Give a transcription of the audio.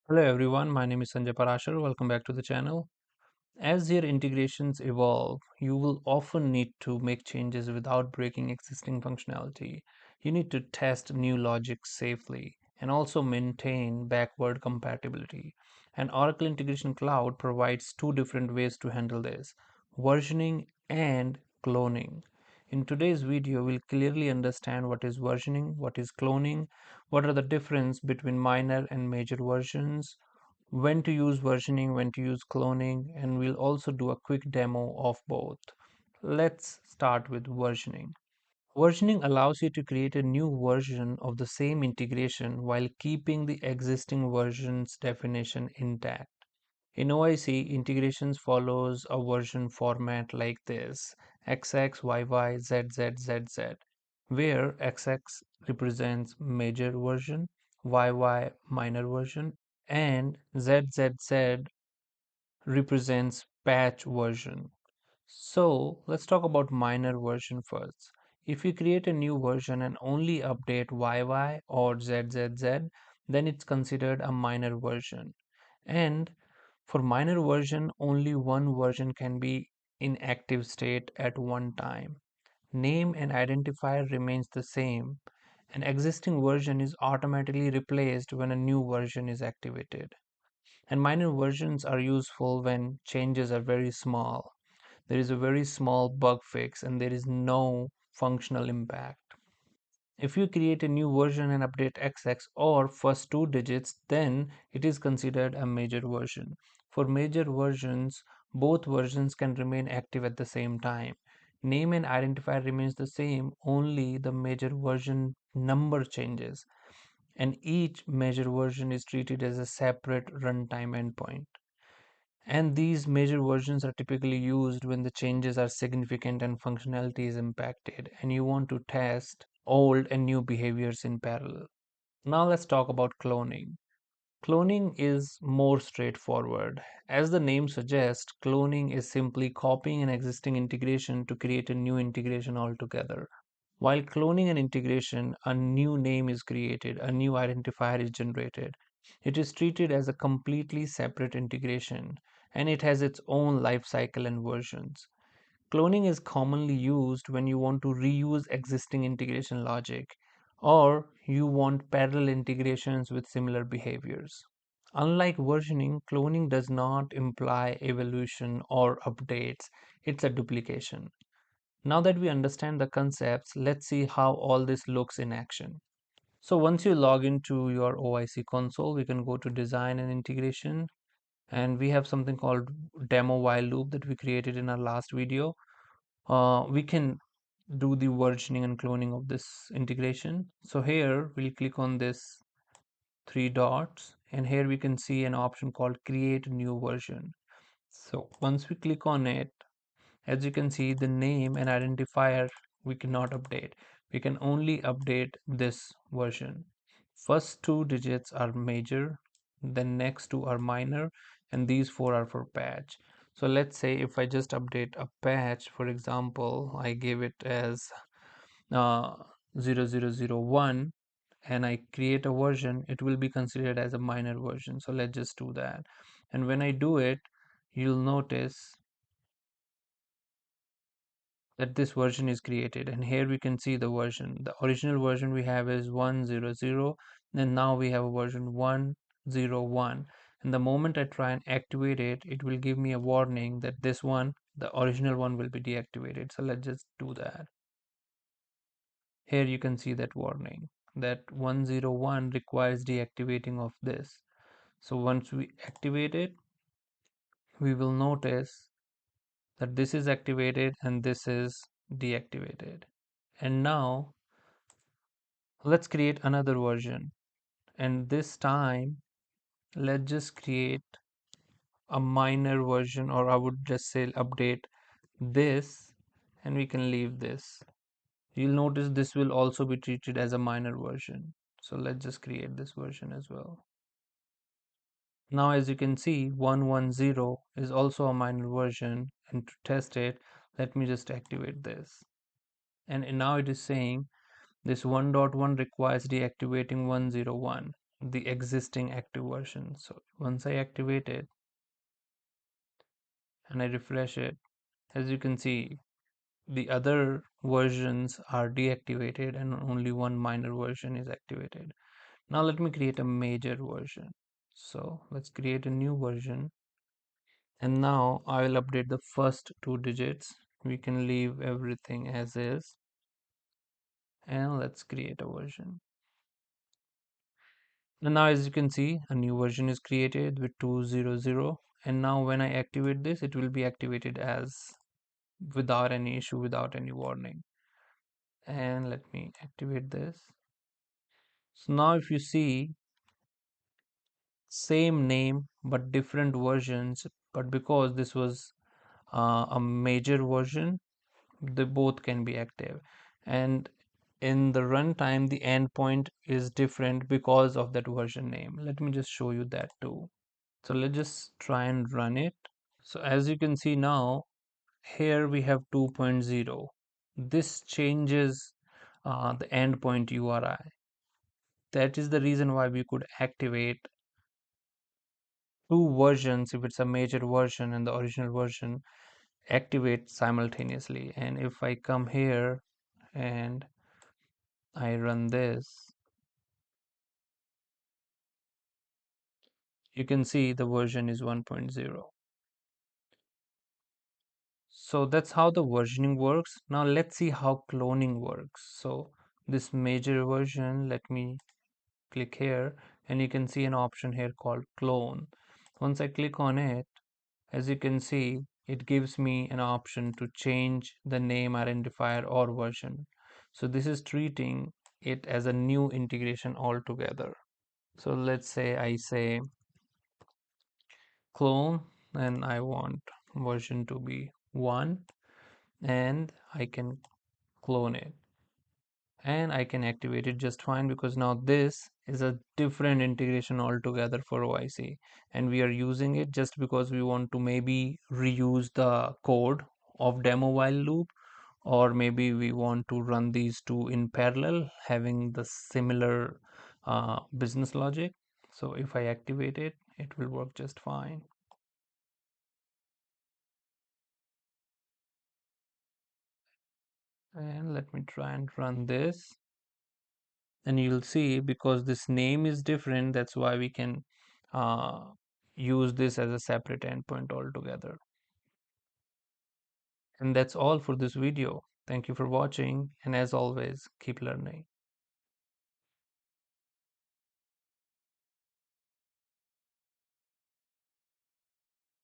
Hello everyone, my name is Sanjay Parashar. Welcome back to the channel. As your integrations evolve, you will often need to make changes without breaking existing functionality. You need to test new logic safely and also maintain backward compatibility. And Oracle Integration Cloud provides two different ways to handle this: versioning and cloning. In today's video, we'll clearly understand what is versioning, what is cloning, what are the difference between minor and major versions, when to use versioning, when to use cloning, and we'll also do a quick demo of both. Let's start with versioning. Versioning allows you to create a new version of the same integration while keeping the existing version's definition intact. In OIC, integrations follows a version format like this: XX, YY, ZZ, ZZ, where XX represents major version, YY minor version, and ZZZ represents patch version. So let's talk about minor version first. If you create a new version and only update YY or ZZZ, then it's considered a minor version. And for minor version, only one version can be in active state at one time. Name and identifier remains the same. An existing version is automatically replaced when a new version is activated. And minor versions are useful when changes are very small. There is a very small bug fix and there is no functional impact. If you create a new version and update XX or first two digits, then it is considered a major version. For major versions, both versions can remain active at the same time. Name and identifier remains the same, only the major version number changes, and each major version is treated as a separate runtime endpoint. And these major versions are typically used when the changes are significant and functionality is impacted, and you want to test old and new behaviors in parallel. Now let's talk about cloning. Cloning is more straightforward. As the name suggests, cloning is simply copying an existing integration to create a new integration altogether. While cloning an integration, a new name is created, a new identifier is generated. It is treated as a completely separate integration, and it has its own life cycle and versions. Cloning is commonly used when you want to reuse existing integration logic, or you want parallel integrations with similar behaviors. Unlike versioning, cloning does not imply evolution or updates, it's a duplication. Now that we understand the concepts, let's see how all this looks in action. So once you log into your OIC console, we can go to design and integration, and we have something called demo while loop that we created in our last video. We can do the versioning and cloning of this integration. So here we'll click on this three dots, and here we can see an option called create new version. So once we click on it, as you can see, the name and identifier we cannot update. We can only update this version. First two digits are major, the next two are minor, and these four are for patch. So let's say if I just update a patch, for example, I give it as uh, 0001 and I create a version, it will be considered as a minor version. So let's just do that. And when I do it, you'll notice that this version is created, and here we can see the original version we have is 100, and now we have a version 101, and the moment I try and activate it, it will give me a warning that this one, the original one, will be deactivated. So let's just do that. Here you can see that warning that 101 requires deactivating of this. So once we activate it, we will notice that this is activated and this is deactivated. And now let's create another version, and this time let's just create a minor version, or I would just say update this, and we can leave this. You'll notice this will also be treated as a minor version, so let's just create this version as well. Now as you can see, 110 is also a minor version, and to test it, let me just activate this, and now it is saying this 1.1 requires deactivating 101. the existing active version. So once I activate it and I refresh it, as you can see, the other versions are deactivated and only one minor version is activated. Now let me create a major version. So let's create a new version, and now I will update the first two digits. We can leave everything as is, and let's create a version. And now as you can see, a new version is created with 200, and now when I activate this, it will be activated as without any issue, without any warning. And let me activate this. So now if you see, same name but different versions, but because this was a major version, they both can be active. And in the runtime, the endpoint is different because of that version name. Let me just show you that too. So let's just try and run it. So as you can see now, here we have 2.0. This changes the endpoint URI. That is the reason why we could activate two versions if it's a major version and the original version activate simultaneously. And if I come here and I run this, you can see the version is 1.0. So that's how the versioning works. Now let's see how cloning works. So this major version, let me click here, and you can see an option here called clone. Once I click on it, as you can see, it gives me an option to change the name identifier or version. So this is treating it as a new integration altogether. So let's say I say clone and I want version to be 1, and I can clone it and I can activate it just fine, because now this is a different integration altogether for OIC, and we are using it just because we want to maybe reuse the code of demo while loop, or maybe we want to run these two in parallel having the similar business logic. So if I activate it, it will work just fine. And let me try and run this, and you'll see because this name is different, that's why we can uh, use this as a separate endpoint altogether. And that's all for this video. Thank you for watching, and as always, keep learning.